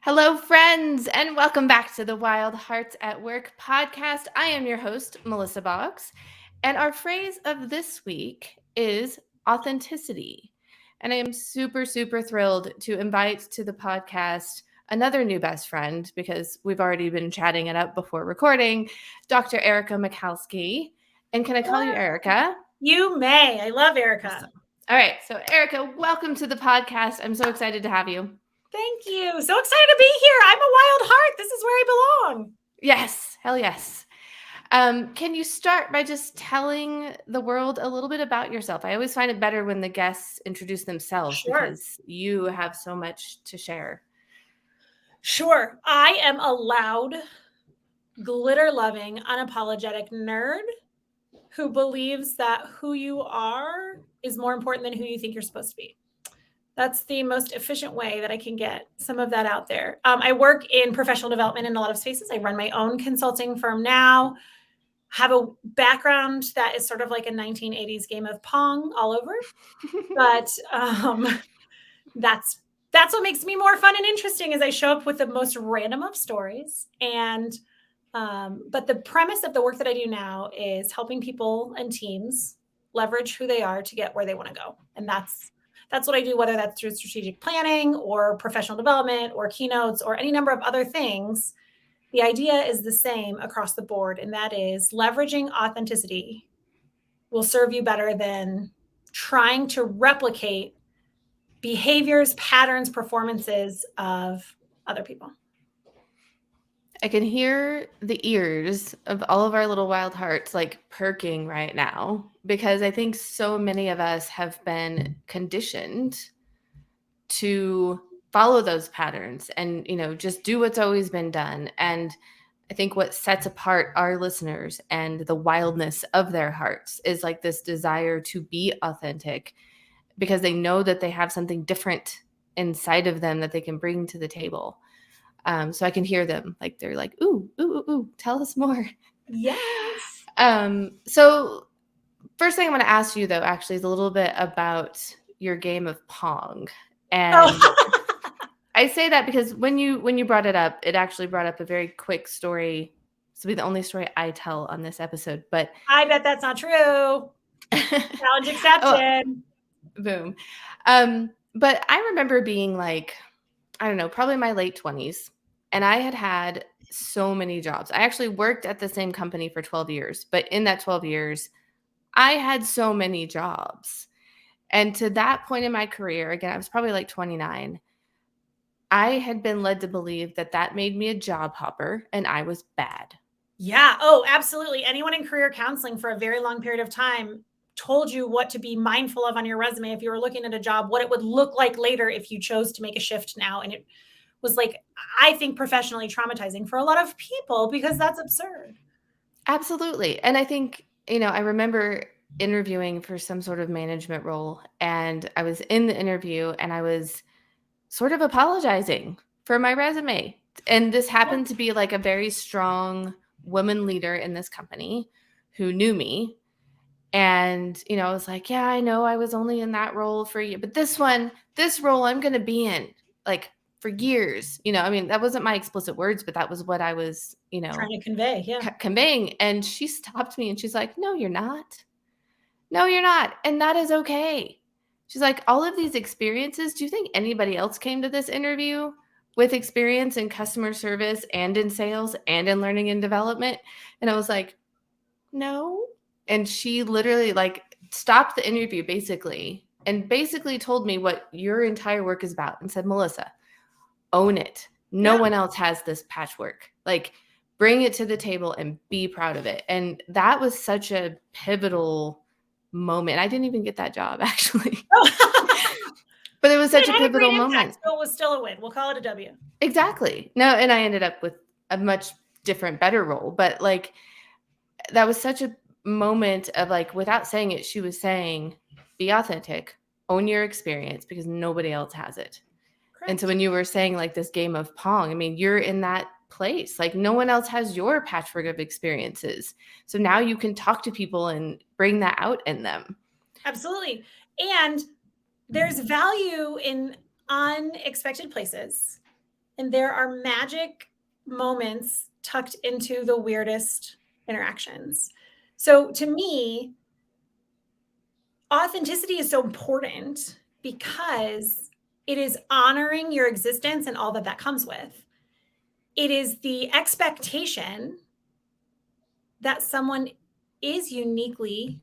Hello, friends, and welcome back to the Wild Hearts at Work podcast. I am your host, Melissa Boggs, and our phrase of this week is authenticity. And I am super, super thrilled to invite to the podcast another new best friend because we've already been chatting it up before recording, Dr. Erika Michalski. And can I call you Erika? You may. I love Erika. Awesome. All right. So, Erika, welcome to the podcast. I'm so excited to have you. Thank you. So excited to be here. I'm a wild heart. This is where I belong. Yes. Hell yes. Can you start by just telling the world a little bit about yourself? I always find it better when the guests introduce themselves because you have so much to share. Sure. I am a loud, glitter-loving, unapologetic nerd who believes that who you are is more important than who you think you're supposed to be. That's the most efficient way that I can get some of that out there. I work in professional development in a lot of spaces. I run my own consulting firm now. Have a background that is sort of like a 1980s game of Pong all over. But that's what makes me more fun and interesting as I show up with the most random of stories. And but the premise of the work that I do now is helping people and teams leverage who they are to get where they want to go. And that's what I do, whether that's through strategic planning or professional development or keynotes or any number of other things. The idea is the same across the board, and that is leveraging authenticity will serve you better than trying to replicate behaviors, patterns, performances of other people. I can hear the ears of all of our little wild hearts like perking right now because I think so many of us have been conditioned to follow those patterns and, just do what's always been done. And I think what sets apart our listeners and the wildness of their hearts is like this desire to be authentic because they know that they have something different inside of them that they can bring to the table. So I can hear them like they're like, ooh, tell us more. Yes. So first thing I want to ask you though, actually, is a little bit about your game of Pong. And I say that because when you brought it up, it actually brought up a very quick story. This will be the only story I tell on this episode, but I bet that's not true. Challenge accepted. Boom. But I remember being like, I don't know, probably my late 20s. And I had so many jobs. I actually worked at the same company for 12 years. But in that 12 years, I had so many jobs. And to that point in my career, again, I was probably like 29. I had been led to believe that that made me a job hopper and I was bad. Yeah. Oh, absolutely. Anyone in career counseling for a very long period of time told you what to be mindful of on your resume if you were looking at a job, what it would look like later if you chose to make a shift now. And it was like, I think professionally traumatizing for a lot of people because that's absurd. Absolutely. And I think, I remember interviewing for some sort of management role and I was in the interview and I was sort of apologizing for my resume. And this happened to be like a very strong woman leader in this company who knew me. And, I was like, yeah, I know I was only in that role for you, but this role I'm going to be in like for years, that wasn't my explicit words, but that was what I was, trying to convey. Yeah. Conveying. And she stopped me and she's like, no, you're not. No, you're not. And that is okay. She's like, all of these experiences, do you think anybody else came to this interview with experience in customer service and in sales and in learning and development? And I was like, no. And she literally like stopped the interview basically told me what your entire work is about and said, Melissa, own it. No one else has this patchwork. Like, bring it to the table and be proud of it. And that was such a pivotal moment. I didn't even get that job actually. But it was such a pivotal moment. So it was still a win. We'll call it a W. Exactly. No, and I ended up with a much different, better role. But like, that was such a moment of like, without saying it, she was saying, be authentic, own your experience because nobody else has it. Correct. And so when you were saying like this game of Pong, I mean, you're in that place. Like no one else has your patchwork of experiences. So now you can talk to people and bring that out in them. Absolutely. And there's value in unexpected places. And there are magic moments tucked into the weirdest interactions. So to me, authenticity is so important because it is honoring your existence and all that that comes with. It is the expectation that someone is uniquely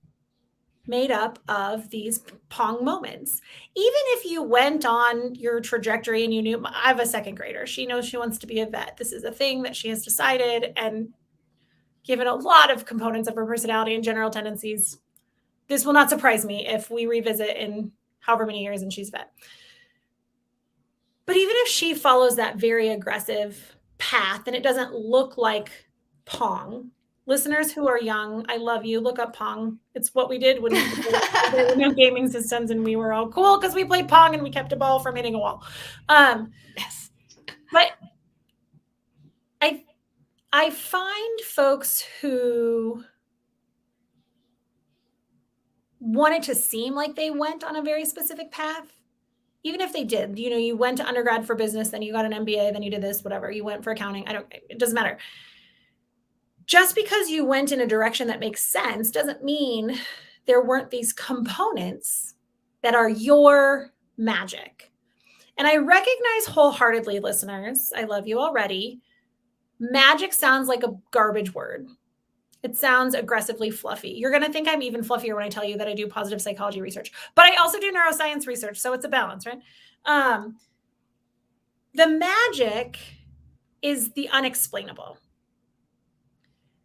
made up of these Pong moments. Even if you went on your trajectory and you knew, I have a second grader. She knows she wants to be a vet. This is a thing that she has decided. And given a lot of components of her personality and general tendencies, this will not surprise me if we revisit in however many years and she's vet. But even if she follows that very aggressive path and it doesn't look like Pong, listeners who are young, I love you. Look up Pong. It's what we did when there were no gaming systems and we were all cool because we played Pong and we kept a ball from hitting a wall. Yes. But I find folks who wanted to seem like they went on a very specific path, even if they did, you went to undergrad for business, then you got an MBA, then you did this, whatever, you went for accounting. It doesn't matter. Just because you went in a direction that makes sense doesn't mean there weren't these components that are your magic. And I recognize wholeheartedly, listeners, I love you already. Magic sounds like a garbage word. It sounds aggressively fluffy. You're going to think I'm even fluffier when I tell you that I do positive psychology research, but I also do neuroscience research. So it's a balance, right? The magic is the unexplainable.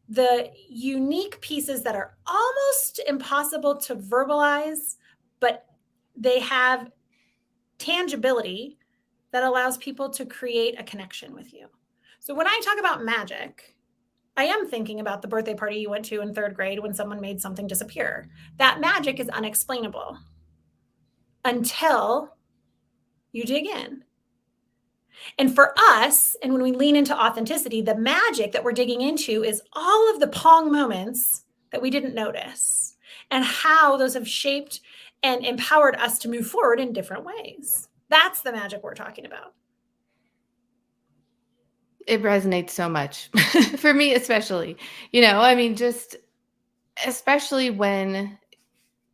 The unique pieces that are almost impossible to verbalize, but they have tangibility that allows people to create a connection with you. So when I talk about magic, I am thinking about the birthday party you went to in third grade when someone made something disappear. That magic is unexplainable until you dig in. And for us, and when we lean into authenticity, the magic that we're digging into is all of the Pong moments that we didn't notice and how those have shaped and empowered us to move forward in different ways. That's the magic we're talking about. It resonates so much for me, especially, just especially when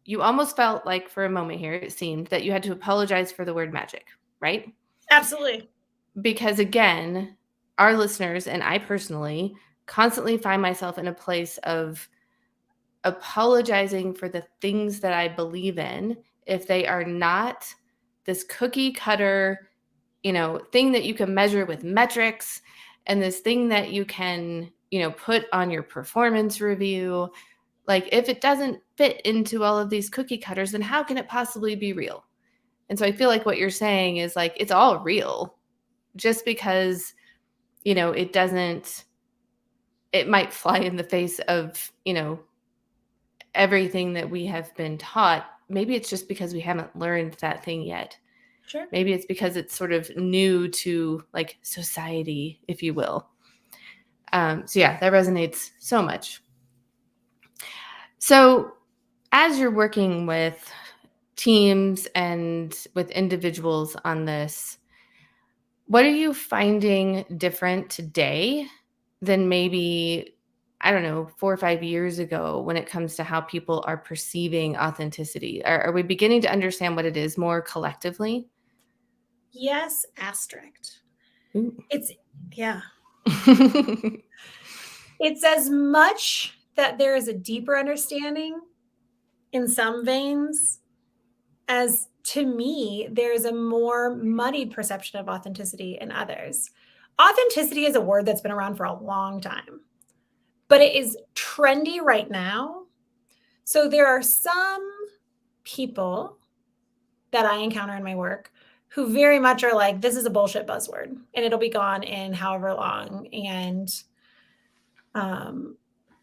you almost felt like for a moment here, it seemed that you had to apologize for the word magic, right? Absolutely. Because again, our listeners and I personally constantly find myself in a place of apologizing for the things that I believe in if they are not this cookie cutter, thing that you can measure with metrics and this thing that you can, put on your performance review. Like if it doesn't fit into all of these cookie cutters, then how can it possibly be real? And so I feel like what you're saying is like, it's all real just because, it might fly in the face of, everything that we have been taught. Maybe it's just because we haven't learned that thing yet. Sure. Maybe it's because it's sort of new to like society, if you will. So yeah, that resonates so much. So as you're working with teams and with individuals on this, what are you finding different today than maybe, I don't know, 4 or 5 years ago when it comes to how people are perceiving authenticity? Are we beginning to understand what it is more collectively? Yes, asterisk. Ooh. Yeah. It's as much that there is a deeper understanding in some veins as, to me, there's a more muddied perception of authenticity in others. Authenticity is a word that's been around for a long time, but it is trendy right now. So there are some people that I encounter in my work who very much are like, this is a bullshit buzzword and it'll be gone in however long. And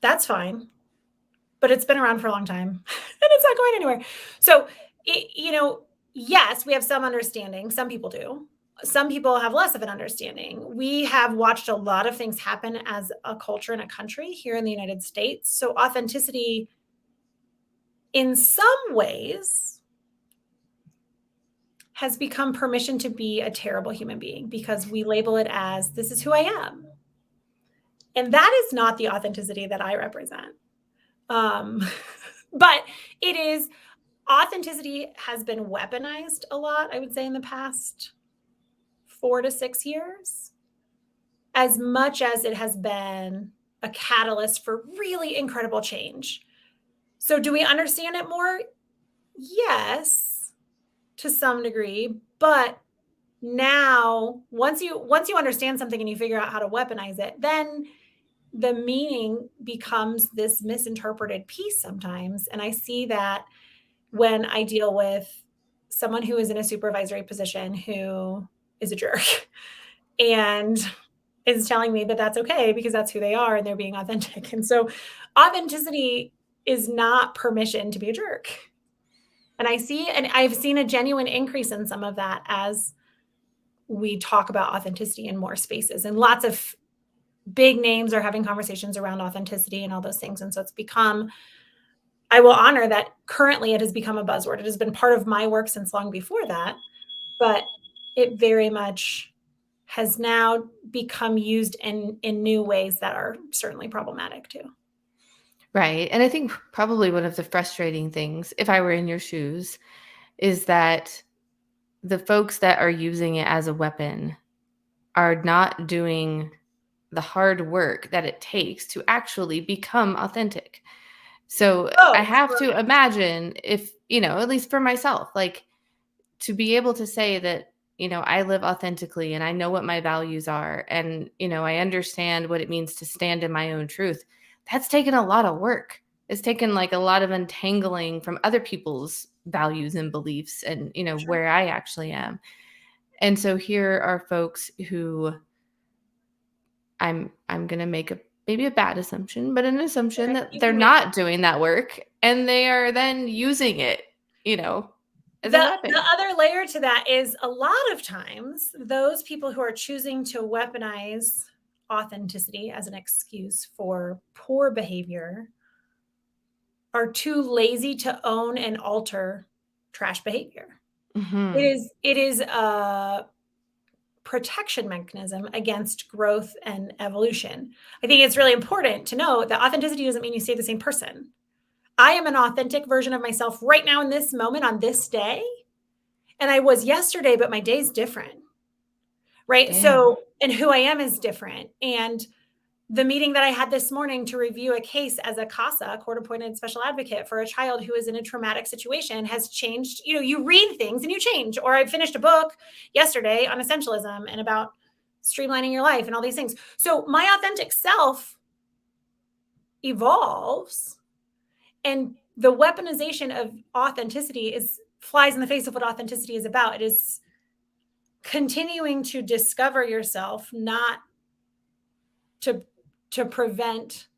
that's fine, but it's been around for a long time and it's not going anywhere. So, yes, we have some understanding. Some people do. Some people have less of an understanding. We have watched a lot of things happen as a culture and a country here in the United States. So authenticity in some ways has become permission to be a terrible human being because we label it as, this is who I am. And that is not the authenticity that I represent. But it is, authenticity has been weaponized a lot, I would say, in the past 4 to 6 years, as much as it has been a catalyst for really incredible change. So do we understand it more? Yes, to some degree, but now once you understand something and you figure out how to weaponize it, then the meaning becomes this misinterpreted piece sometimes. And I see that when I deal with someone who is in a supervisory position who is a jerk and is telling me that that's okay because that's who they are and they're being authentic. And so authenticity is not permission to be a jerk. And I've seen a genuine increase in some of that as we talk about authenticity in more spaces, and lots of big names are having conversations around authenticity and all those things. And so it's become, I will honor that currently it has become a buzzword. It has been part of my work since long before that, but it very much has now become used in new ways that are certainly problematic too. Right. And I think probably one of the frustrating things, if I were in your shoes, is that the folks that are using it as a weapon are not doing the hard work that it takes to actually become authentic. So I have to imagine, if, at least for myself, like, to be able to say that, I live authentically and I know what my values are, and, I understand what it means to stand in my own truth. That's taken a lot of work. It's taken like a lot of untangling from other people's values and beliefs and, Sure. where I actually am. And so here are folks who I'm going to make maybe a bad assumption, but an assumption that they're not doing that work, and they are then using it, as a weapon. The other layer to that is, a lot of times those people who are choosing to weaponize authenticity as an excuse for poor behavior are too lazy to own and alter trash behavior. Mm-hmm. It is a protection mechanism against growth and evolution. I think it's really important to know that authenticity doesn't mean you stay the same person. I am an authentic version of myself right now in this moment on this day. And I was yesterday, but my day's different. Right. Damn. So, and who I am is different. And the meeting that I had this morning to review a case as a CASA, court appointed special advocate for a child who is in a traumatic situation, has changed. You read things and you change. Or I finished a book yesterday on essentialism and about streamlining your life and all these things. So my authentic self evolves, and the weaponization of authenticity flies in the face of what authenticity is about. It is continuing to discover yourself, not to prevent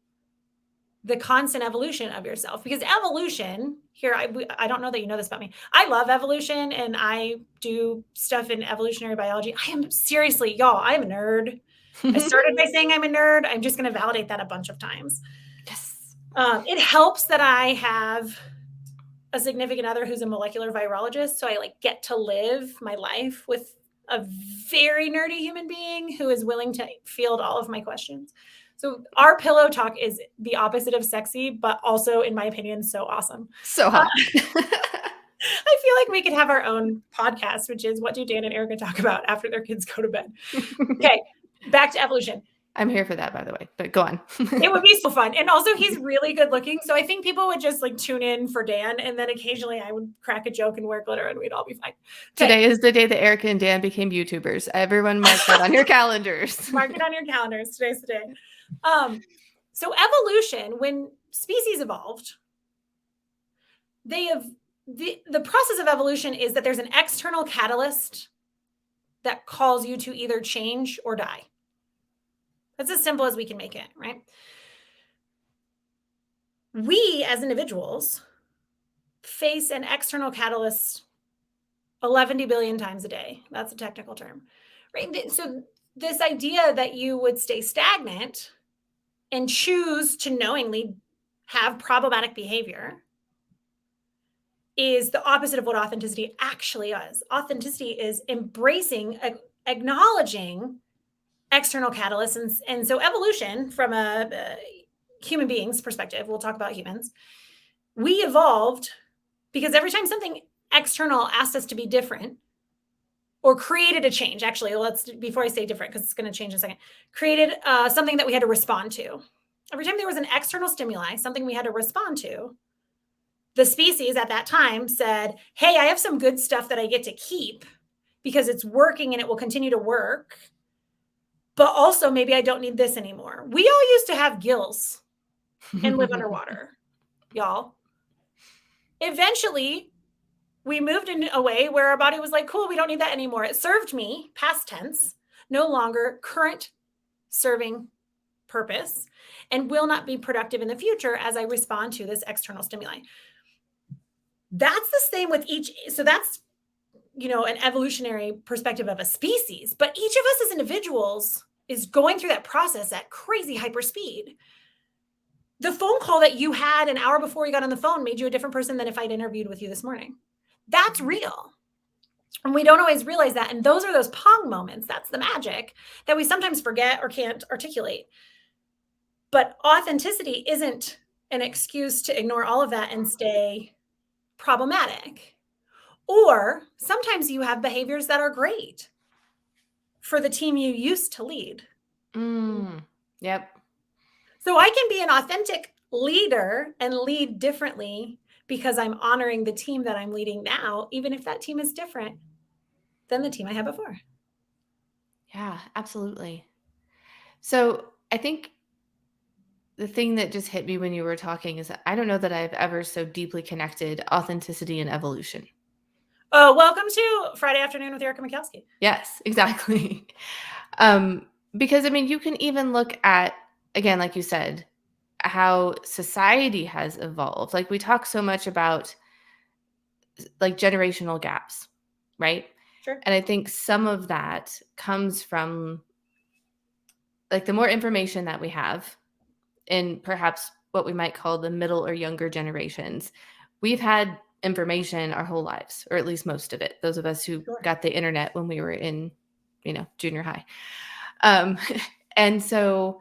the constant evolution of yourself. Because evolution here, I don't know that you know this about me. I love evolution and I do stuff in evolutionary biology. I am seriously, y'all, I'm a nerd. I started by saying I'm a nerd. I'm just going to validate that a bunch of times. Yes. It helps that I have a significant other who's a molecular virologist. So I get to live my life with a very nerdy human being who is willing to field all of my questions. So our pillow talk is the opposite of sexy, but also, in my opinion, so awesome. So hot. I feel like we could have our own podcast, which is, what do Dan and Erika talk about after their kids go to bed? Okay, back to evolution. I'm here for that, by the way, but go on. It would be so fun. And also, he's really good looking. So I think people would just tune in for Dan. And then occasionally I would crack a joke and wear glitter and we'd all be fine. Okay. Today is the day that Erika and Dan became YouTubers. Everyone mark that on your calendars. Mark it on your calendars. Today's the day. So evolution, when species evolved, the process of evolution is that there's an external catalyst that calls you to either change or die. That's as simple as we can make it, right? We as individuals face an external catalyst 11 billion times a day. That's a technical term, right? So this idea that you would stay stagnant and choose to knowingly have problematic behavior is the opposite of what authenticity actually is. Authenticity is embracing, acknowledging external catalysts. And so evolution, from a human beings perspective, we'll talk about humans, we evolved because every time something external asked us to be different or created a change, actually, before I say different, because it's going to change in a second, created something that we had to respond to. Every time there was an external stimuli, something we had to respond to, the species at that time said, hey, I have some good stuff that I get to keep because it's working and it will continue to work. But also maybe I don't need this anymore. We all used to have gills and live underwater, y'all. Eventually, we moved in a way where our body was like, cool, we don't need that anymore. It served me, past tense, no longer current serving purpose, and will not be productive in the future as I respond to this external stimuli. That's the same with each. So that's, an evolutionary perspective of a species, but each of us as individuals is going through that process at crazy hyper speed. The phone call that you had an hour before you got on the phone made you a different person than if I'd interviewed with you this morning. That's real. And we don't always realize that. And those are those pong moments. That's the magic that we sometimes forget or can't articulate. But authenticity isn't an excuse to ignore all of that and stay problematic. Or sometimes you have behaviors that are great for the team you used to lead. Yep. So I can be an authentic leader and lead differently because I'm honoring the team that I'm leading now, even if that team is different than the team I had before. Yeah, absolutely. So I think the thing that just hit me when you were talking is that I don't know that I've ever so deeply connected authenticity and evolution. Oh, welcome to Friday Afternoon with Erika Michalski. Yes, exactly. Because, you can even look at, again, like you said, how society has evolved. Like, we talk so much about like generational gaps, right? Sure. And I think some of that comes from like the more information that we have in perhaps what we might call the middle or younger generations. We've had information our whole lives, or at least most of it. Those of us who got the internet when we were in, junior high. And so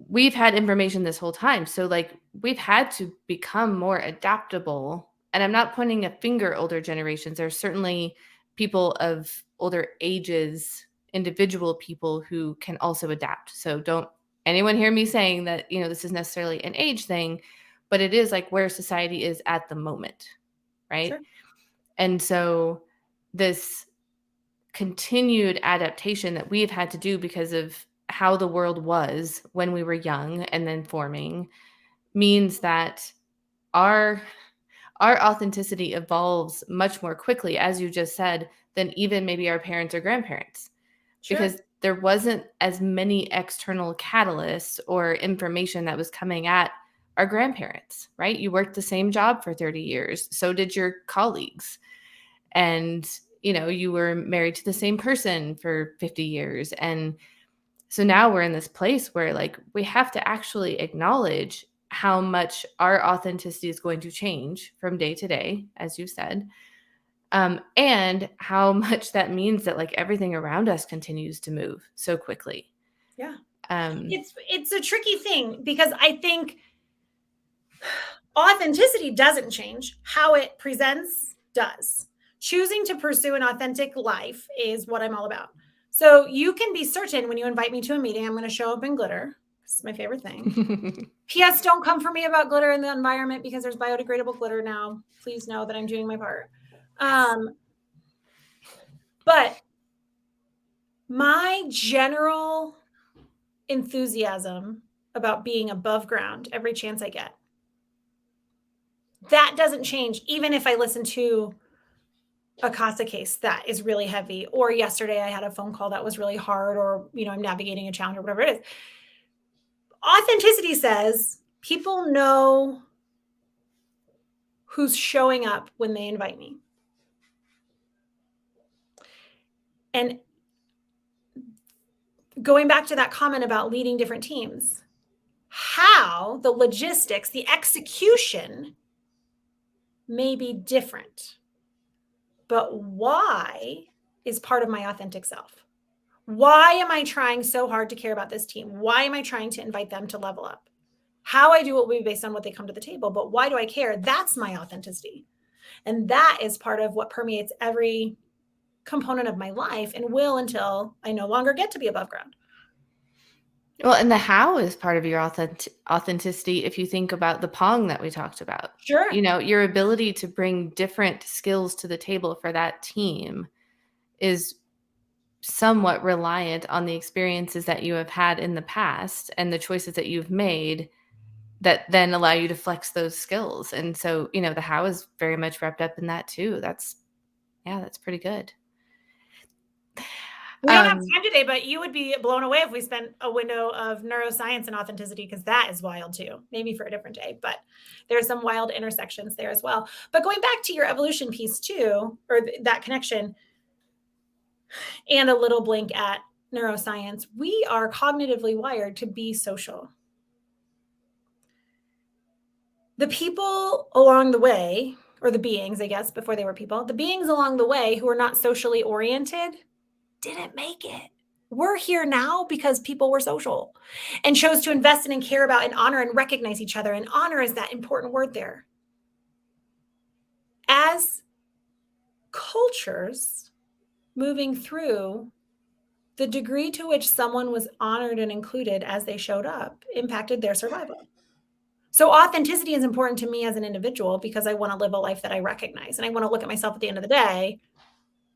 we've had information this whole time. So like we've had to become more adaptable. And I'm not pointing a finger at older generations. There's certainly people of older ages, individual people who can also adapt. So don't anyone hear me saying that, this is necessarily an age thing, but it is like where society is at the moment, right? Sure. And so this continued adaptation that we've had to do because of how the world was when we were young and then forming means that our authenticity evolves much more quickly, as you just said, than even maybe our parents or grandparents. Sure. Because there wasn't as many external catalysts or information that was coming at our grandparents, right? You worked the same job for 30 years. So did your colleagues. And, you were married to the same person for 50 years. And so now we're in this place where like we have to actually acknowledge how much our authenticity is going to change from day to day, as you said, and how much that means that like everything around us continues to move so quickly. Yeah. It's a tricky thing because I think authenticity doesn't change. How it presents does. Choosing to pursue an authentic life is what I'm all about. So you can be certain when you invite me to a meeting, I'm going to show up in glitter. It's my favorite thing. P.S. Don't come for me about glitter in the environment because there's biodegradable glitter now. Please know that I'm doing my part. But my general enthusiasm about being above ground every chance I get, that doesn't change even if I listen to a CASA case that is really heavy, or yesterday I had a phone call that was really hard, or I'm navigating a challenge or whatever it is. Authenticity says people know who's showing up when they invite me. And going back to that comment about leading different teams, how the logistics, the execution may be different, but why is part of my authentic self. Why am I trying so hard to care about this team? Why am I trying to invite them to level up? How I do it will be based on what they come to the table, but why do I care? That's my authenticity. And that is part of what permeates every component of my life and will until I no longer get to be above ground. Well, and the how is part of your authenticity if you think about the Pong that we talked about. Sure. Your ability to bring different skills to the table for that team is somewhat reliant on the experiences that you have had in the past and the choices that you've made that then allow you to flex those skills. And so, the how is very much wrapped up in that too. That's pretty good. We don't have time today, but you would be blown away if we spent a window of neuroscience and authenticity, because that is wild too. Maybe for a different day, but there's some wild intersections there as well. But going back to your evolution piece too, or that connection, and a little blink at neuroscience, we are cognitively wired to be social. The people along the way, or the beings, I guess, before they were people, the beings along the way who are not socially oriented didn't make it. We're here now because people were social and chose to invest in and care about and honor and recognize each other. And honor is that important word there. As cultures moving through, the degree to which someone was honored and included as they showed up impacted their survival. So authenticity is important to me as an individual because I want to live a life that I recognize. And I want to look at myself at the end of the day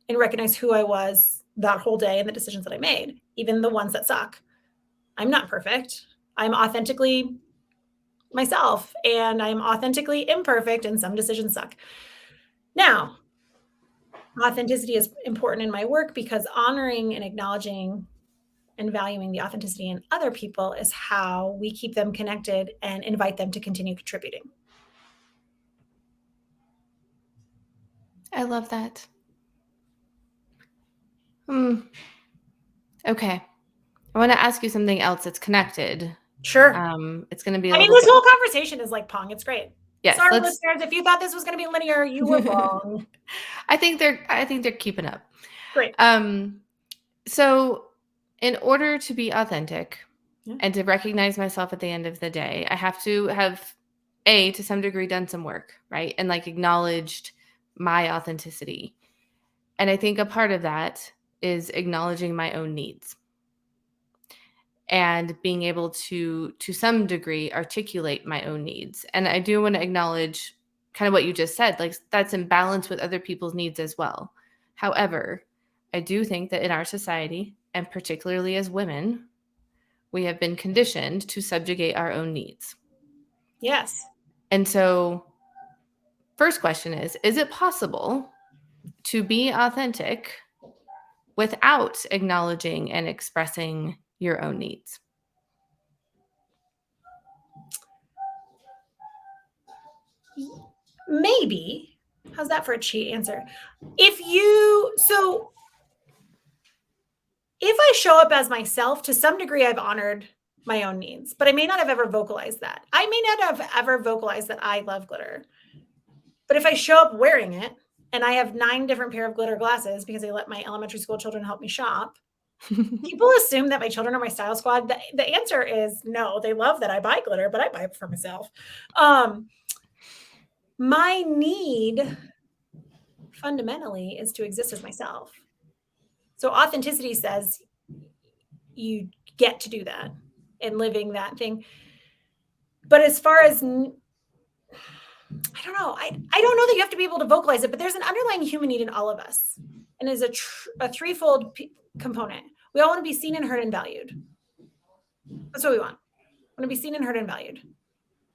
and recognize who I was that whole day and the decisions that I made, even the ones that suck. I'm not perfect. I'm authentically myself, and I'm authentically imperfect, and some decisions suck. Now, authenticity is important in my work because honoring and acknowledging and valuing the authenticity in other people is how we keep them connected and invite them to continue contributing. I love that. Okay. I want to ask you something else that's connected. Sure. It's going to be this whole conversation is like Pong. It's great. Yes. Sorry, listeners, if you thought this was going to be linear, you were wrong. I think they're keeping up. Great. So in order to be authentic and to recognize myself at the end of the day, I have to have to some degree done some work, right? And acknowledged my authenticity. And I think a part of that is acknowledging my own needs and being able to some degree articulate my own needs. And I do want to acknowledge kind of what you just said, that's in balance with other people's needs as well. However, I do think that in our society, and particularly as women, we have been conditioned to subjugate our own needs. Yes. And so first question is it possible to be authentic without acknowledging and expressing your own needs? Maybe. How's that for a cheat answer? If I show up as myself, to some degree, I've honored my own needs, but I may not have ever vocalized that. I may not have ever vocalized that I love glitter. But if I show up wearing it and I have 9 different pair of glitter glasses because I let my elementary school children help me shop, people assume that my children are my style squad. The answer is no. They love that I buy glitter, but I buy it for myself. My need fundamentally is to exist as myself. So authenticity says you get to do that and living that thing. But as far as, I don't know. I don't know that you have to be able to vocalize it, but there's an underlying human need in all of us. And is a threefold component. We all want to be seen and heard and valued. That's what we want. We want to be seen and heard and valued.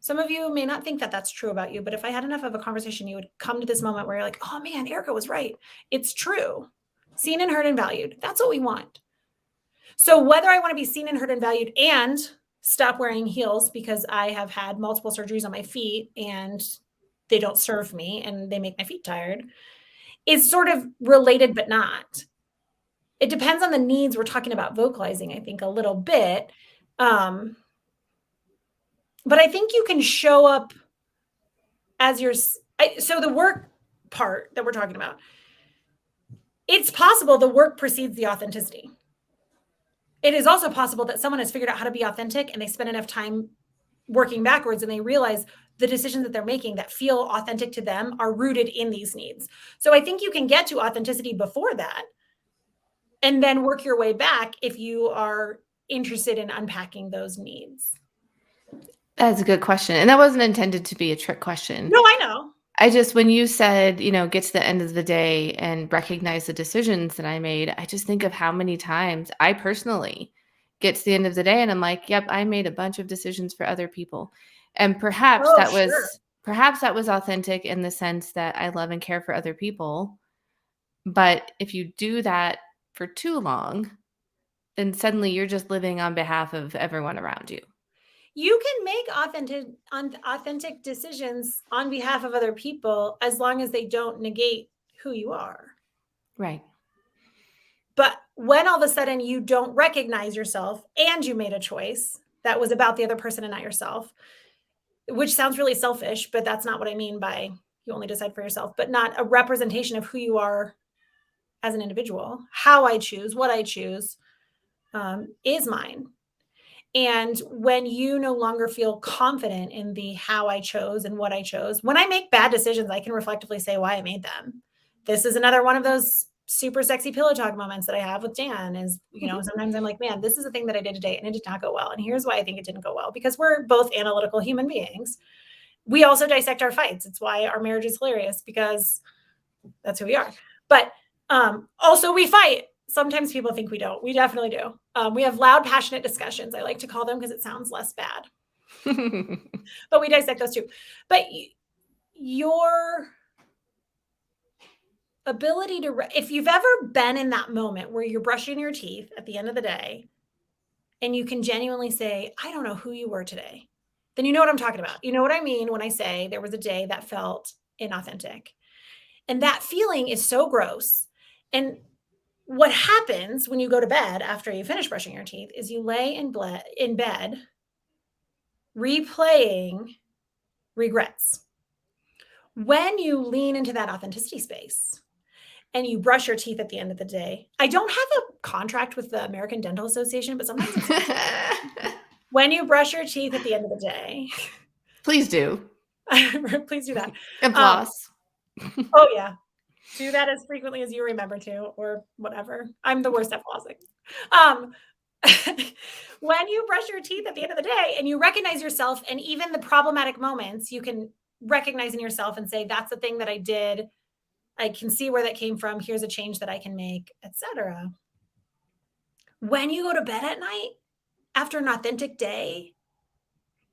Some of you may not think that that's true about you, but if I had enough of a conversation, you would come to this moment where you're like, oh man, Erika was right. It's true. Seen and heard and valued. That's what we want. So whether I want to be seen and heard and valued and stop wearing heels because I have had multiple surgeries on my feet and they don't serve me and they make my feet tired, is sort of related, but not. It depends on the needs we're talking about vocalizing, I think, a little bit. But I think you can show up as So the work part that we're talking about, it's possible the work precedes the authenticity. It is also possible that someone has figured out how to be authentic and they spend enough time working backwards and they realize the decisions that they're making that feel authentic to them are rooted in these needs. So I think you can get to authenticity before that and then work your way back if you are interested in unpacking those needs. That's a good question. And that wasn't intended to be a trick question. No, I know. I just, when you said, get to the end of the day and recognize the decisions that I made, I just think of how many times I personally get to the end of the day and I'm like, yep, I made a bunch of decisions for other people. And perhaps Oh, that sure. was authentic in the sense that I love and care for other people. But if you do that for too long, then suddenly you're just living on behalf of everyone around you. You can make authentic decisions on behalf of other people as long as they don't negate who you are. Right. But when all of a sudden you don't recognize yourself and you made a choice that was about the other person and not yourself, which sounds really selfish, but that's not what I mean by you only decide for yourself, but not a representation of who you are as an individual. How I choose, what I choose is mine. And when you no longer feel confident in the how I chose and what I chose, when I make bad decisions, I can reflectively say why I made them. This is another one of those super sexy pillow talk moments that I have with Dan is, sometimes I'm like, man, this is the thing that I did today and it did not go well. And here's why I think it didn't go well, because we're both analytical human beings. We also dissect our fights. It's why our marriage is hilarious, because that's who we are. But also we fight. Sometimes people think we don't. We definitely do. We have loud, passionate discussions. I like to call them because it sounds less bad. But we dissect those too. But your ability to, if you've ever been in that moment where you're brushing your teeth at the end of the day and you can genuinely say, I don't know who you were today, then you know what I'm talking about. You know what I mean when I say there was a day that felt inauthentic. And that feeling is so gross. And what happens when you go to bed after you finish brushing your teeth is you lay in bed replaying regrets. When you lean into that authenticity space and you brush your teeth at the end of the day, I don't have a contract with the American Dental Association, but sometimes it's when you brush your teeth at the end of the day. Please do. Please do that. And floss. Oh, yeah. Do that as frequently as you remember to, or whatever. I'm the worst at flossing. When you brush your teeth at the end of the day and you recognize yourself and even the problematic moments, you can recognize in yourself and say, that's the thing that I did. I can see where that came from. Here's a change that I can make, etc. When you go to bed at night after an authentic day,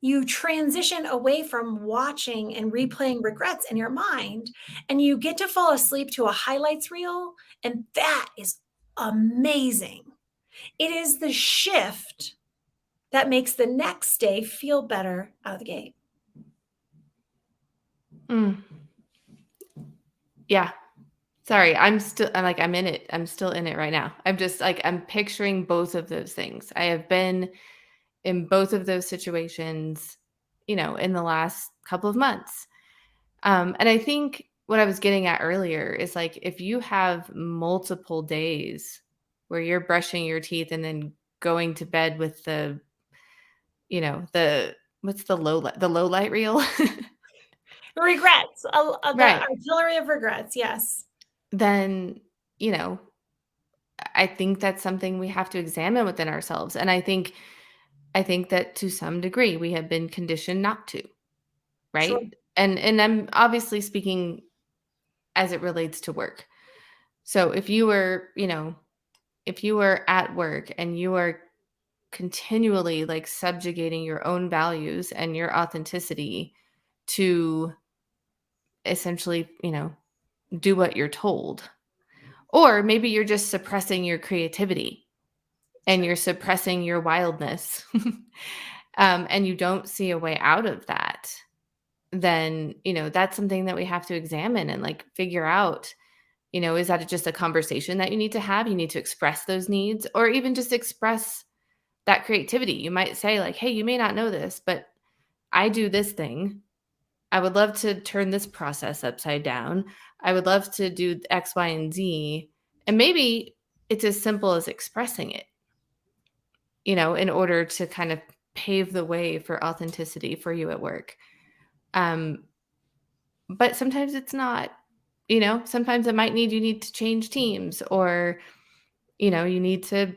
you transition away from watching and replaying regrets in your mind, and you get to fall asleep to a highlights reel. And that is amazing. It is the shift that makes the next day feel better out of the gate. Yeah. Sorry. I'm in it. I'm still in it right now. I'm just I'm picturing both of those things. I have been in both of those situations, in the last couple of months. And I think what I was getting at earlier is if you have multiple days where you're brushing your teeth and then going to bed with the what's the lowlight reel? Regrets, Right. the artillery of regrets. Yes. Then, I think that's something we have to examine within ourselves. And I think that to some degree we have been conditioned not to, Sure. right? And I'm obviously speaking as it relates to work. So if you were at work and you are continually subjugating your own values and your authenticity to essentially, do what you're told, or maybe you're just suppressing your creativity and you're suppressing your wildness, and you don't see a way out of that, then, that's something that we have to examine and figure out, is that just a conversation that you need to have? You need to express those needs, or even just express that creativity. You might say hey, you may not know this, but I do this thing I would love to turn this process upside down. I would love to do X, Y, and Z. And maybe it's as simple as expressing it, in order to kind of pave the way for authenticity for you at work. But sometimes it's not, sometimes you need to change teams, or, you need to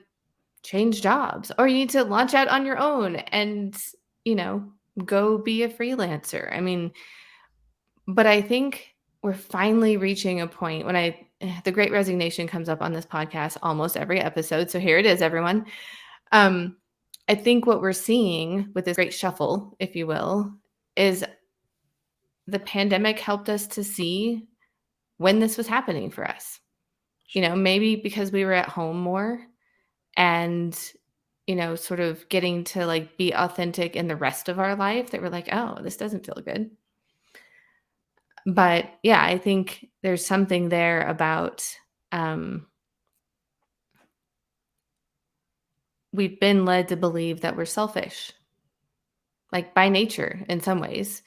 change jobs, or you need to launch out on your own and, go be a freelancer. I mean, but I think we're finally reaching a point when the Great Resignation comes up on this podcast almost every episode. So here it is, everyone. I think what we're seeing with this great shuffle, if you will, is the pandemic helped us to see when this was happening for us. Maybe because we were at home more and, sort of getting to like be authentic in the rest of our life, that we're like, oh, this doesn't feel good. But yeah, I think there's something there about we've been led to believe that we're selfish, like by nature in some ways.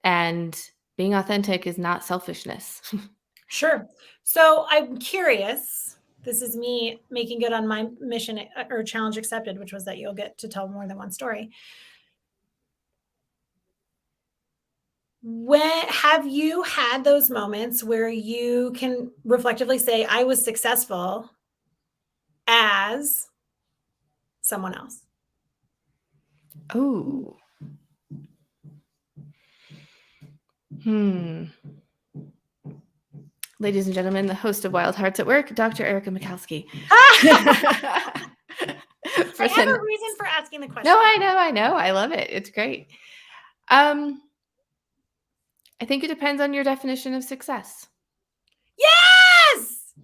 And being authentic is not selfishness. Sure. So I'm curious. This is me making good on my mission or challenge accepted, which was that you'll get to tell more than one story. When have you had those moments where you can reflectively say, I was successful as someone else? Oh. Ladies and gentlemen, the host of Wild Hearts at Work, Dr. Erika Michalski. I have a reason for asking the question. No, I know. I love it. It's great. I think it depends on your definition of success. Yes!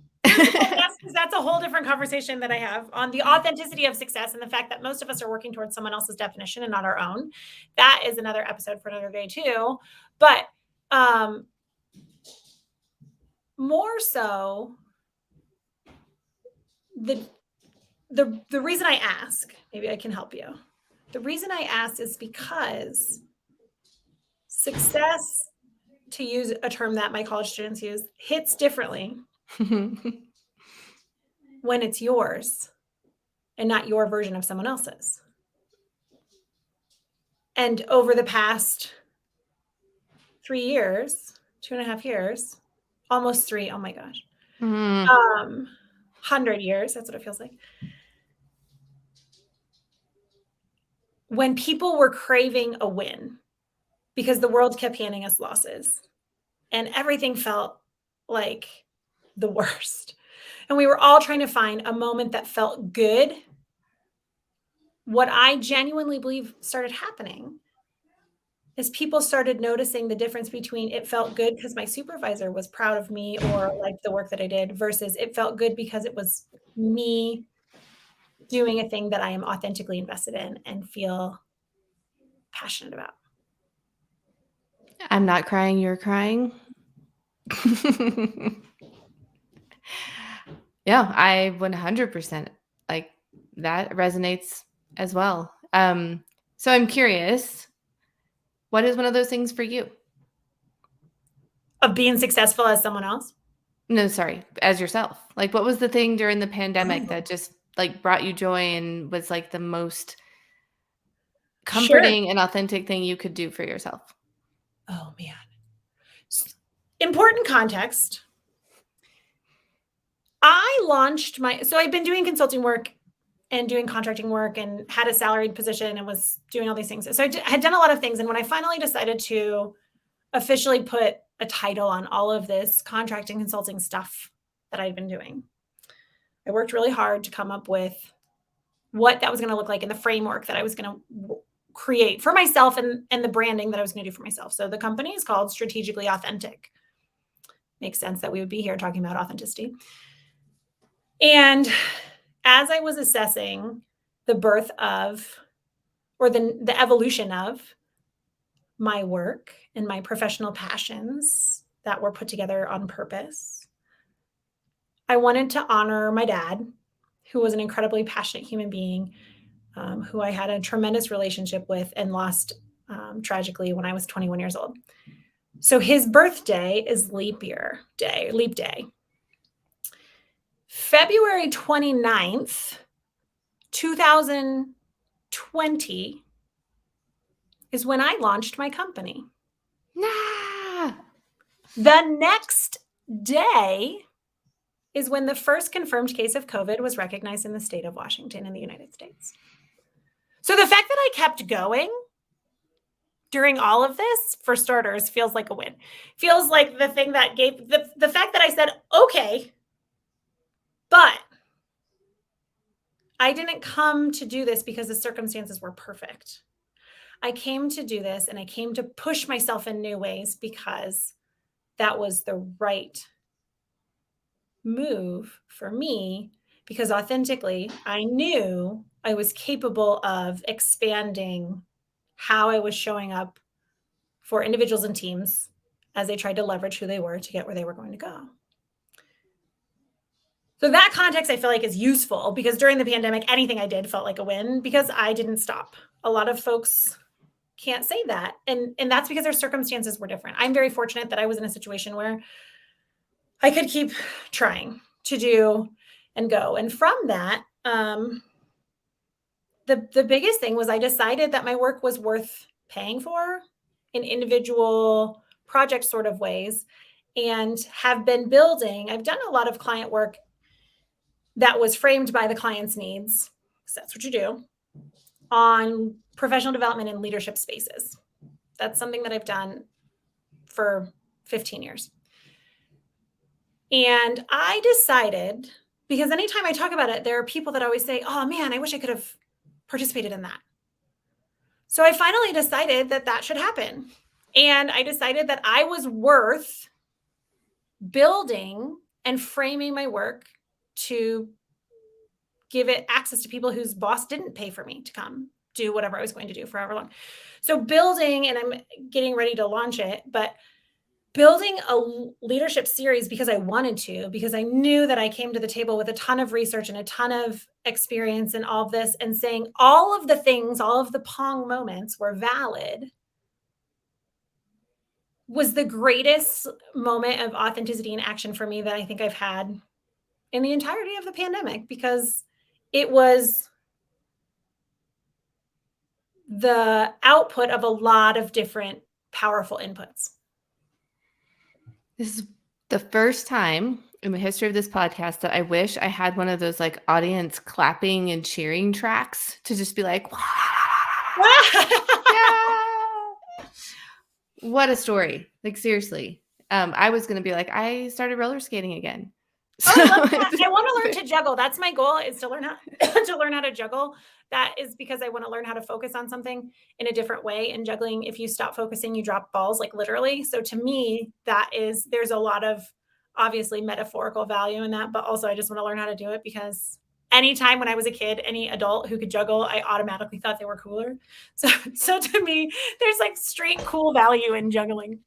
That's a whole different conversation that I have on the authenticity of success and the fact that most of us are working towards someone else's definition and not our own. That is another episode for another day too. But more so, the reason I ask, maybe I can help you. The reason I ask is because success, to use a term that my college students use, hits differently when it's yours and not your version of someone else's. And over the past 3 years, 2.5 years, almost 3, oh my gosh, 100 years, that's what it feels like. When people were craving a win because the world kept handing us losses and everything felt like the worst. And we were all trying to find a moment that felt good. What I genuinely believe started happening is people started noticing the difference between it felt good because my supervisor was proud of me or liked the work that I did versus it felt good because it was me doing a thing that I am authentically invested in and feel passionate about. I'm not crying, you're crying. Yeah, I 100% like that resonates as well. So I'm curious, what is one of those things for you? Of being successful as someone else? No, sorry, as yourself. Like, what was the thing during the pandemic that just like brought you joy and was like the most comforting and authentic thing you could do for yourself? Oh man. Important context. I launched so I've been doing consulting work and doing contracting work and had a salaried position and was doing all these things. So I had done a lot of things. And when I finally decided to officially put a title on all of this contracting consulting stuff that I'd been doing, I worked really hard to come up with what that was going to look like in the framework that I was going to create for myself and the branding that I was going to do for myself. So the company is called Strategically Authentic. Makes sense that we would be here talking about authenticity. And as I was assessing the birth of, or the evolution of my work and my professional passions that were put together on purpose, I wanted to honor my dad, who was an incredibly passionate human being, who I had a tremendous relationship with and lost tragically when I was 21 years old. So his birthday is leap day. February 29th, 2020 is when I launched my company. Nah. The next day is when the first confirmed case of COVID was recognized in the state of Washington in the United States. So the fact that I kept going during all of this, for starters, feels like a win. Feels like the thing that gave the fact that I said, okay, but I didn't come to do this because the circumstances were perfect. I came to do this and I came to push myself in new ways because that was the right move for me, because authentically, I knew I was capable of expanding how I was showing up for individuals and teams as they tried to leverage who they were to get where they were going to go. So that context I feel like is useful, because during the pandemic, anything I did felt like a win because I didn't stop. A lot of folks can't say that. And that's because their circumstances were different. I'm very fortunate that I was in a situation where I could keep trying to do and go. And from that, the biggest thing was I decided that my work was worth paying for in individual project sort of ways, and have been building. I've done a lot of client work that was framed by the client's needs, because that's what you do, on professional development and leadership spaces. That's something that I've done for 15 years. And I decided, because anytime I talk about it, there are people that always say, oh man, I wish I could have participated in that. So I finally decided that that should happen. And I decided that I was worth building and framing my work to give it access to people whose boss didn't pay for me to come do whatever I was going to do for however long. So building, and I'm getting ready to launch it, but building a leadership series because I wanted to, because I knew that I came to the table with a ton of research and a ton of experience and all of this, and saying all of the things, all of the Pong moments were valid, was the greatest moment of authenticity and action for me that I think I've had in the entirety of the pandemic, because it was the output of a lot of different powerful inputs. This is the first time in the history of this podcast that I wish I had one of those like audience clapping and cheering tracks to just be like, yeah. What a story. Like, seriously. I was going to be like, I started roller skating again. Oh, I love that. I want to learn to juggle. That's my goal, is to learn how to juggle. That is because I want to learn how to focus on something in a different way. And juggling, if you stop focusing, you drop balls, like literally. So to me, there's a lot of obviously metaphorical value in that, but also I just want to learn how to do it, because anytime when I was a kid, any adult who could juggle, I automatically thought they were cooler. So to me, there's like straight cool value in juggling.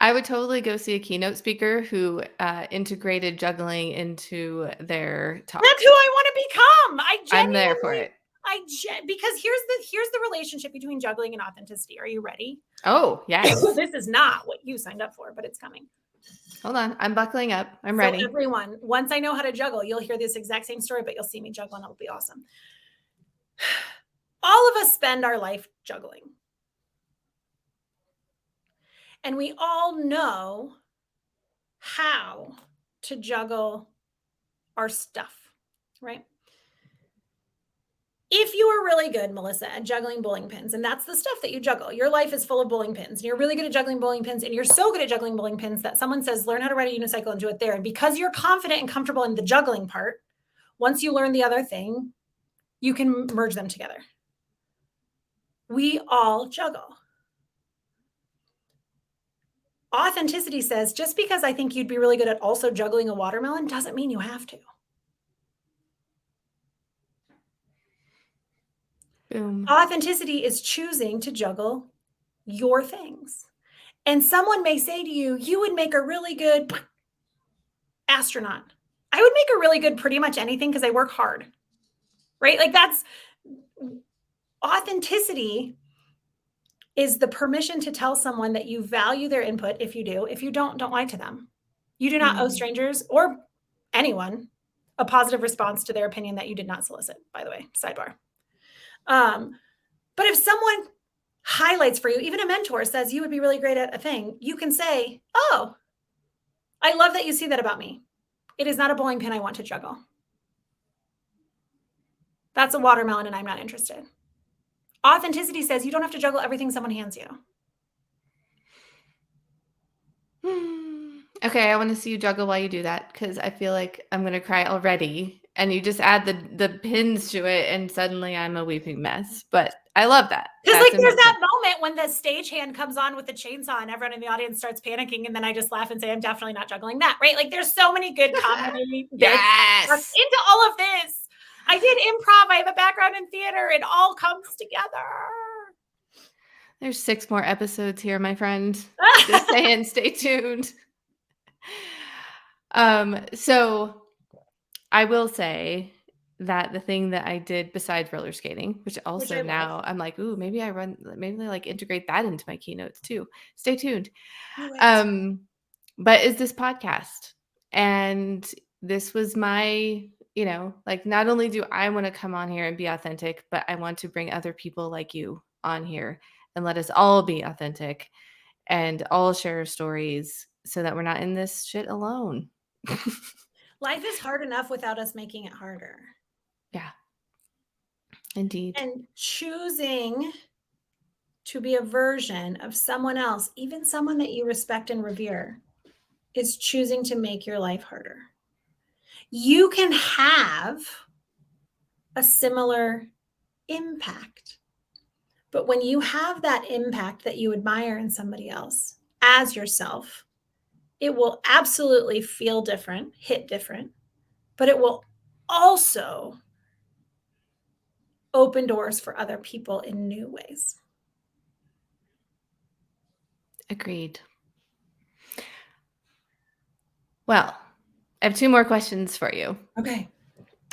I would totally go see a keynote speaker who integrated juggling into their talk. That's who I want to become. I'm there for it. Because here's the relationship between juggling and authenticity. Are you ready? Oh, yes. This is not what you signed up for, but it's coming. Hold on. I'm buckling up. I'm So ready. everyone, once I know how to juggle, you'll hear this exact same story, but you'll see me juggle and it'll be awesome. All of us spend our life juggling. And we all know how to juggle our stuff, right? If you are really good, Melissa, at juggling bowling pins, and that's the stuff that you juggle, your life is full of bowling pins, and you're really good at juggling bowling pins, and you're so good at juggling bowling pins that someone says, learn how to ride a unicycle and do it there. And because you're confident and comfortable in the juggling part, once you learn the other thing, you can merge them together. We all juggle. Authenticity says, just because I think you'd be really good at also juggling a watermelon doesn't mean you have to. Boom. Authenticity is choosing to juggle your things. And someone may say to you, you would make a really good astronaut. I would make a really good pretty much anything because I work hard, right? Like, that's authenticity is the permission to tell someone that you value their input. If you do, if you don't lie to them. You do not owe strangers or anyone a positive response to their opinion that you did not solicit, by the way, sidebar. But if someone highlights for you, even a mentor says you would be really great at a thing, you can say, oh, I love that you see that about me. It is not a bowling pin I want to juggle. That's a watermelon and I'm not interested. Authenticity says you don't have to juggle everything someone hands you. Okay, I want to see you juggle while you do that because I feel like I'm going to cry already. And you just add the pins to it and suddenly I'm a weeping mess. But I love that. Because like there's that moment when the stagehand comes on with the chainsaw and everyone in the audience starts panicking and then I just laugh and say, I'm definitely not juggling that, right? Like there's so many good comedy yes into all of this. I did improv. I have a background in theater. It all comes together. There's 6 more episodes here, my friend. Just saying, stay tuned. So I will say that the thing that I did besides roller skating, which also now I'm like, ooh, maybe I like integrate that into my keynotes too. Stay tuned. But is this podcast. And this was my, like not only do I want to come on here and be authentic, but I want to bring other people like you on here and let us all be authentic and all share stories so that we're not in this shit alone. Life is hard enough without us making it harder. Yeah. Indeed. And choosing to be a version of someone else, even someone that you respect and revere, is choosing to make your life harder. You can have a similar impact, but when you have that impact that you admire in somebody else as yourself, it will absolutely feel different, hit different, but it will also open doors for other people in new ways. Agreed. Well, I have 2 more questions for you. Okay.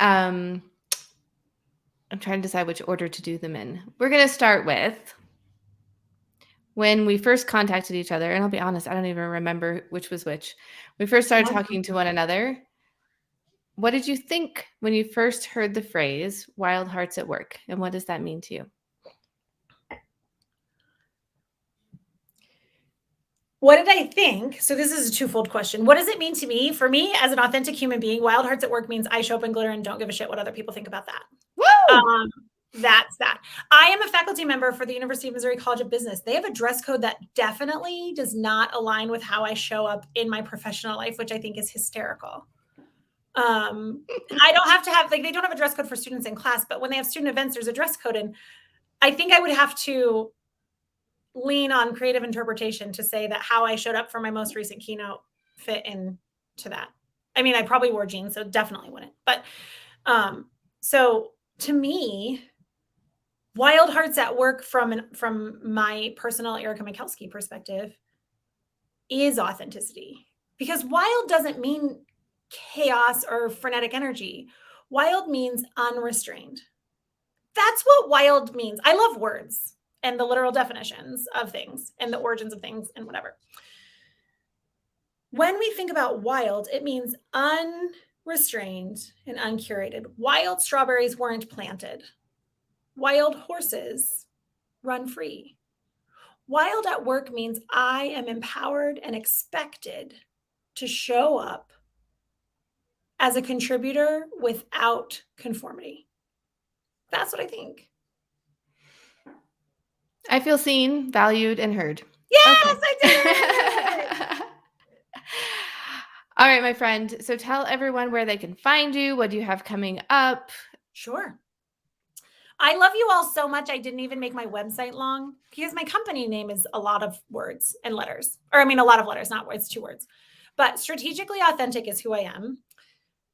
I'm trying to decide which order to do them in. We're going to start with when we first contacted each other, and I'll be honest, I don't even remember which was which. We first started talking to one another. What did you think when you first heard the phrase wild hearts at work? And what does that mean to you? What did I think? So this is a twofold question. What does it mean to me? For me, as an authentic human being, wild hearts at work means I show up in glitter and don't give a shit what other people think about that. Woo! That's that. I am a faculty member for the University of Missouri College of Business. They have a dress code that definitely does not align with how I show up in my professional life, which I think is hysterical. I don't have to have, like, they don't have a dress code for students in class, but when they have student events, there's a dress code. And I think I would have to lean on creative interpretation to say that how I showed up for my most recent keynote fit into that. I mean, I probably wore jeans, so definitely wouldn't. But so to me, wild hearts at work from my personal Erika Michalski perspective is authenticity, because wild doesn't mean chaos or frenetic energy. Wild means unrestrained. That's what wild means. I love words and the literal definitions of things and the origins of things and whatever. When we think about wild, it means unrestrained and uncurated. Wild strawberries weren't planted. Wild horses run free. Wild at work means I am empowered and expected to show up as a contributor without conformity. That's what I think. I feel seen, valued, and heard. Yes, okay. I did. All right, my friend. So tell everyone where they can find you. What do you have coming up? Sure. I love you all so much. I didn't even make my website long because my company name is a lot of words and letters. Or I mean, a lot of letters, not words, 2 words. But strategically authentic is who I am.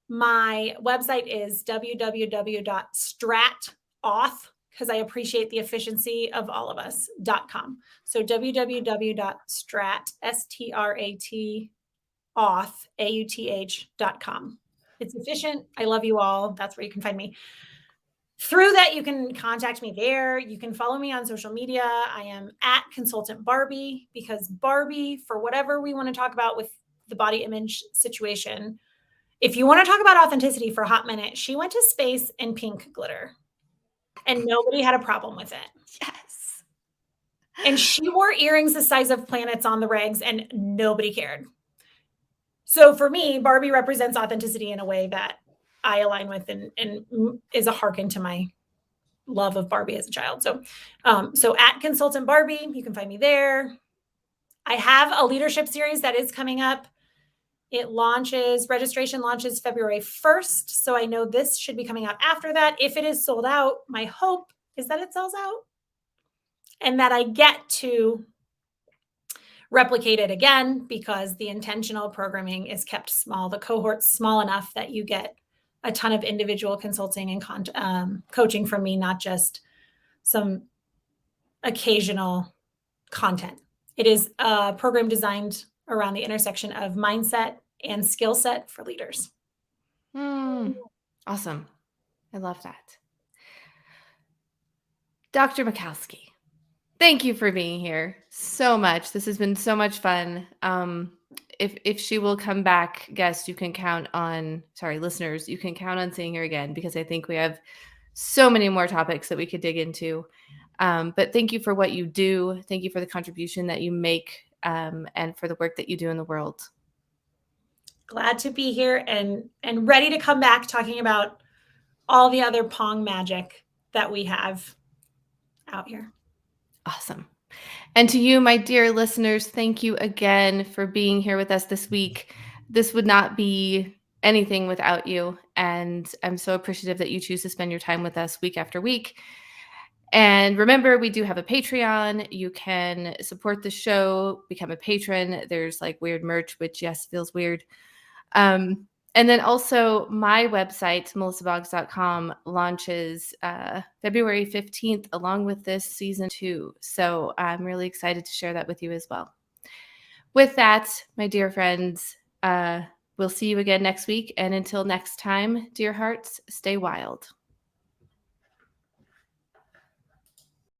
My website is www.stratauth, because I appreciate the efficiency of all of us, .com. So www.stratauth.com. It's efficient. I love you all. That's where you can find me. through that, you can contact me there. You can follow me on social media. I am at Consultant Barbie, because Barbie, for whatever we want to talk about with the body image situation, if you want to talk about authenticity for a hot minute, she went to space in pink glitter and nobody had a problem with it. Yes. And she wore earrings the size of planets on the regs and nobody cared. So for me, Barbie represents authenticity in a way that I align with and is a hearken to my love of Barbie as a child. So at Consultant Barbie, you can find me there. I have a leadership series that is coming up. Registration launches February 1st. So I know this should be coming out after that. If it is sold out, my hope is that it sells out and that I get to replicate it again, because the intentional programming is kept small. The cohort's small enough that you get a ton of individual consulting and coaching from me, not just some occasional content. It is a program designed around the intersection of mindset and skill set for leaders. Awesome. I love that. Dr. Michalski, thank you for being here so much. This has been so much fun. If she will come back, listeners, you can count on seeing her again, because I think we have so many more topics that we could dig into. But thank you for what you do. Thank you for the contribution that you make, and for the work that you do in the world. Glad to be here and ready to come back talking about all the other Pong magic that we have out here. Awesome. And to you, my dear listeners, thank you again for being here with us this week. This would not be anything without you. And I'm so appreciative that you choose to spend your time with us week after week. And remember, we do have a Patreon. You can support the show, become a patron. There's like weird merch, which yes, feels weird. And then also my website, melissaboggs.com, launches February 15th, along with this season 2. So I'm really excited to share that with you as well. With that, my dear friends, we'll see you again next week. And until next time, dear hearts, stay wild.